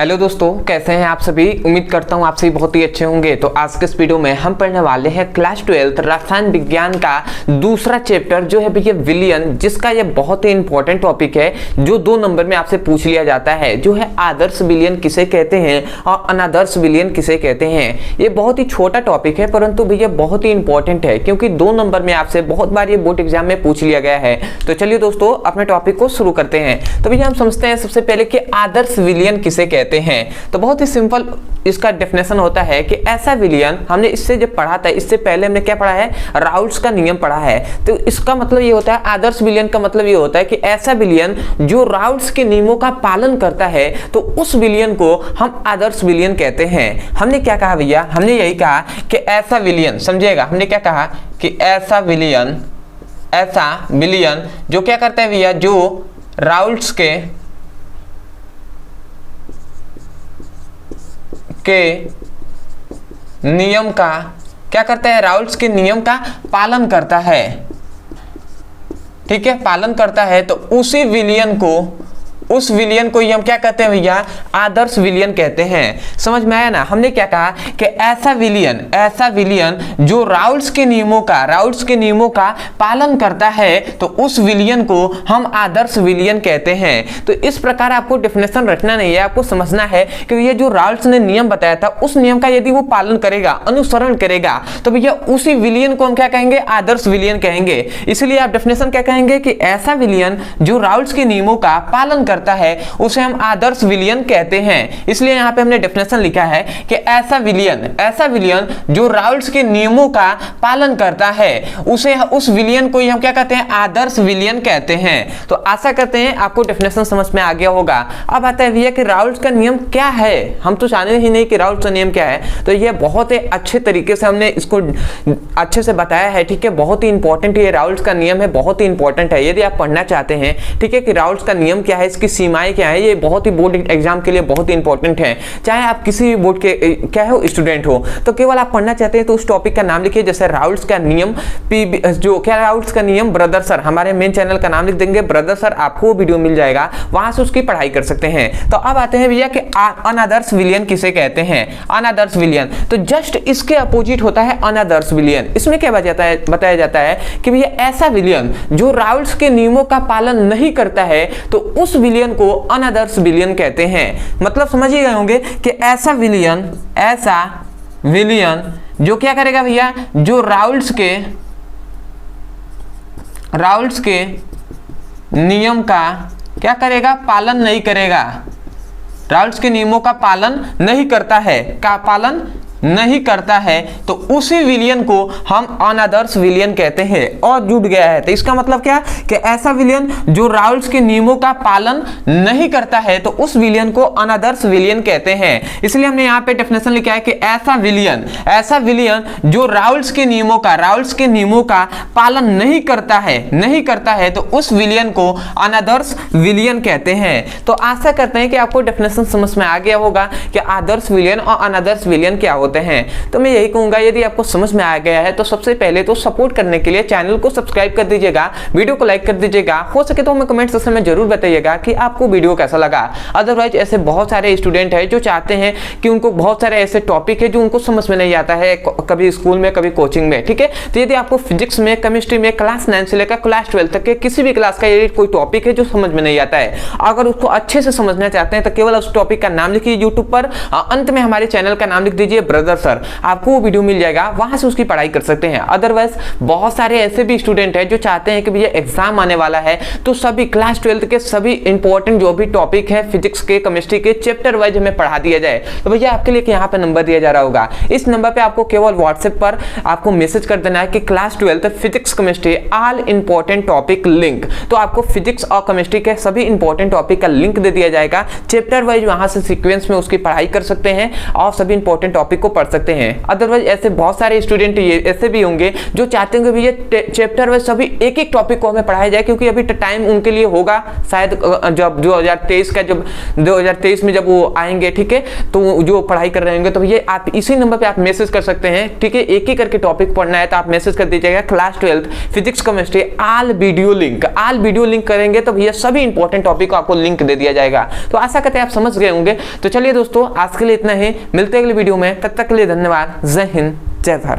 Hello दोस्तों, कैसे हैं आप सभी। उम्मीद करता हूं आप सभी बहुत ही अच्छे होंगे। तो आज के इस वीडियो में हम पढ़ने वाले हैं क्लास 12 रसायन विज्ञान का दूसरा चैप्टर जो है भैया विलयन, जिसका ये बहुत ही इंपॉर्टेंट टॉपिक है जो 2 नंबर में आपसे पूछ लिया जाता है, जो है आदर्श विलयन किसे कहते हैं और अनादर्श विलयन किसे कहते हैं। ये बहुत ही छोटा टॉपिक है परंतु भैया बहुत ही इंपॉर्टेंट है, क्योंकि 2 नंबर में आपसे बहुत बार ये बोर्ड एग्जाम में पूछ लिया गया है। तो चलिए दोस्तों अपने टॉपिक को शुरू करते हैं। तो भैया हम समझते हैं सबसे पहले कि आदर्श विलयन किसे कहते हैं। तो बहुत ही सिंपल इसका डेफिनेशन होता है कि ऐसा विलयन, हमने इससे जब पढ़ा था, इससे पहले हमने क्या पढ़ा है, राउल्ट्स का नियम पढ़ा है। तो इसका मतलब ये होता है, आदर्श विलयन का मतलब ये होता है कि ऐसा विलयन जो राउल्ट्स के नियमों का पालन करता है, तो उस विलयन को हम आदर्श विलयन कहते हैं। हमने क्या कहा भैया, हमने यही कहा कि ऐसा विलयन, समझिएगा, हमने क्या कहा कि ऐसा विलयन जो क्या करता है भैया, जो राउल्ट्स के नियम का क्या करता है, राउल्ट्स के नियम का पालन करता है, ठीक है, पालन करता है। तो उसी विलयन को, उस विलयन को ही हम क्या कहते हैं भैया, आदर्श विलयन कहते हैं। समझ में आया ना। हमने क्या कहा कि ऐसा विलयन जो राउल्ट्स के नियमों का पालन करता है, तो उस विलयन को हम आदर्श विलयन कहते हैं। तो इस प्रकार आपको डेफिनेशन रखना नहीं है, आपको समझना है कि ये जो राउल्ट्स ने नियम बताया था, उस नियम का यदि वो पालन करेगा, अनुसरण करेगा, तो भैया उसी विलयन को हम क्या कहेंगे, आदर्श विलयन कहेंगे। इसलिए आप डेफिनेशन क्या कहेंगे कि ऐसा विलयन जो राउल्ट्स के नियमों का पालन करता है, उसे हम आदर्श विलयन कहते हैं। इसलिए यहां पे हमने डेफिनेशन लिखा है कि ऐसा विलयन जो राउल्ट्स के नियमों का पालन करता है, उस विलयन को ही हम क्या कहते हैं, आदर्श विलयन कहते हैं। तो आशा करते हैं आपको डेफिनेशन समझ में आ गया होगा। अब आता है भैया कि राउल्ट्स का नियम क्या है। हम तो जाने ही नहीं कि राउल्ट्स का नियम क्या है। तो ये बहुत ही अच्छे तरीके से हमने इसको अच्छे से बताया है, ठीक है। बहुत ही इंपॉर्टेंट ये राउल्ट्स का नियम है, बहुत ही इंपॉर्टेंट है। यदि आप पढ़ना चाहते हैं, ठीक है, कि राउल्ट्स का नियम क्या है, इसकी सीमाएं क्या है, ये बहुत ही बोर्ड एग्जाम के लिए बहुत ही इंपॉर्टेंट है। चाहे आप किसी भी बोर्ड के क्या हो स्टूडेंट हो, तो केवल आप पढ़ना चाहते हैं तो उस टॉपिक का नाम लिखिए। जैसे राउल्ट्स का नियम जो क्या, राउल्ट्स का नियम ब्रदर सर, हमारे मेन चैनल का नाम लिख देंगे ब्रदर सर, आपको वीडियो मिल जाएगा, वहां से उसकी पढ़ाई कर सकते हैं। तो अब आते हैं भैया कि अनादर्श विलयन किसे कहते हैं। अनादर्श विलयन तो जस्ट इसके अपोजिट होता है अनादर्श विलयन। इसमें क्या बताया जाता है कि भैया ऐसा विलयन जो राउल्ट्स के नियमों का पालन नहीं करता है, तो उस विलयन को अनादर्श विलयन कहते हैं। मतलब समझ ही गए होंगे कि ऐसा विलयन जो क्या करेगा भैया, जो राउल्ट्स के नियम का क्या करेगा, पालन नहीं करेगा, राउल्ट्स के नियमों का पालन नहीं करता है, तो उसी विलयन को हम अनादर्श विलयन कहते हैं। और जुड़ गया है तो इसका मतलब क्या कि ऐसा विलयन जो राउल्ट्स के नियमों का पालन नहीं करता है, तो उस विलयन को अनादर्श विलयन कहते हैं। इसलिए हमने यहाँ पे डेफिनेशन लिखा है कि ऐसा विलयन जो राउल्ट्स के नियमों का पालन नहीं करता है, तो उस विलयन को अनादर्श विलयन कहते हैं। तो आशा करते हैं कि आपको डेफिनेशन समझ में आ गया होगा कि आदर्श विलयन और अनादर्श विलयन क्या होते हैं। तो मैं यही कहूंगा, यदि आपको समझ में आ गया है तो सबसे पहले तो सपोर्ट करने के लिए चैनल को सब्सक्राइब कर दीजिएगा, वीडियो को लाइक कर दीजिएगा, हो सके तो हमें कमेंट सेक्शन में जरूर बताइएगा कि आपको वीडियो कैसा लगा। अदरवाइज ऐसे बहुत सारे स्टूडेंट हैं जो चाहते हैं कि उनको बहुत सारे ऐसे टॉपिक है जो उनको समझ में नहीं आता है, कभी स्कूल में कभी कोचिंग में, ठीक है। तो यदि आपको फिजिक्स में, केमिस्ट्री में क्लास 9 से लेकर क्लास 12 तक के किसी भी क्लास का यदि कोई टॉपिक है जो समझ में नहीं आता है, अगर उसको अच्छे से समझना चाहते हैं, तो केवल उस टॉपिक का नाम लिखिए यूट्यूब पर, अंत में हमारे चैनल का नाम लिख दीजिए ब्रदर सर, आपको वो वीडियो मिल जाएगा, वहां से उसकी पढ़ाई कर सकते हैं। अदरवाइज बहुत सारे ऐसे भी स्टूडेंट हैं जो चाहते हैं कि भैया एग्जाम आने वाला है, तो सभी क्लास 12 के सभी इंपॉर्टेंट जो भी टॉपिक है फिजिक्स के, केमिस्ट्री के, चैप्टर वाइज हमें पढ़ा दिया जाए। तो भैया आपके लिए यहाँ पे नंबर दिया जा रहा होगा, इस नंबर पे आपको केवल व्हाट्सएप पर आपको मैसेज कर देना है कि class 12 physics chemistry all important topic link. तो आपको फिजिक्स और केमिस्ट्री के सभी इंपॉर्टेंट टॉपिक का लिंक दे दिया जाएगा, चैप्टर वाइज वहां से सीक्वेंस में उसकी पढ़ाई कर सकते हैं और सभी इंपॉर्टेंट टॉपिक को पढ़ सकते हैं। अदरवाइज ऐसे बहुत सारे स्टूडेंट ये ऐसे भी होंगे जो चाहते हैं कि भैया चैप्टर वाइज सभी एक एक टॉपिक को हमें पढ़ाया जाए, क्योंकि अभी टाइम उनके लिए होगा शायद जब 2023 का जब 2023 में जब वो आएंगे, ठीक है, तो जो पढ़ाई कर रहे होंगे, तो ये आप इसी नंबर पे आप मैसेज कर सकते हैं, ठीक है। एक ही करके टॉपिक पढ़ना है तो आप मैसेज कर दीजिएगा class 12 physics chemistry all video link करेंगे तो भैया सभी इंपॉर्टेंट टॉपिक को आपको लिंक दे दिया जाएगा। तो आशा करते हैं आप समझ गए होंगे। तो चलिए दोस्तों, आज के लिए इतना ही, मिलते हैं अगले वीडियो में, तब तक के लिए धन्यवाद। जय हिंद, जय भारत।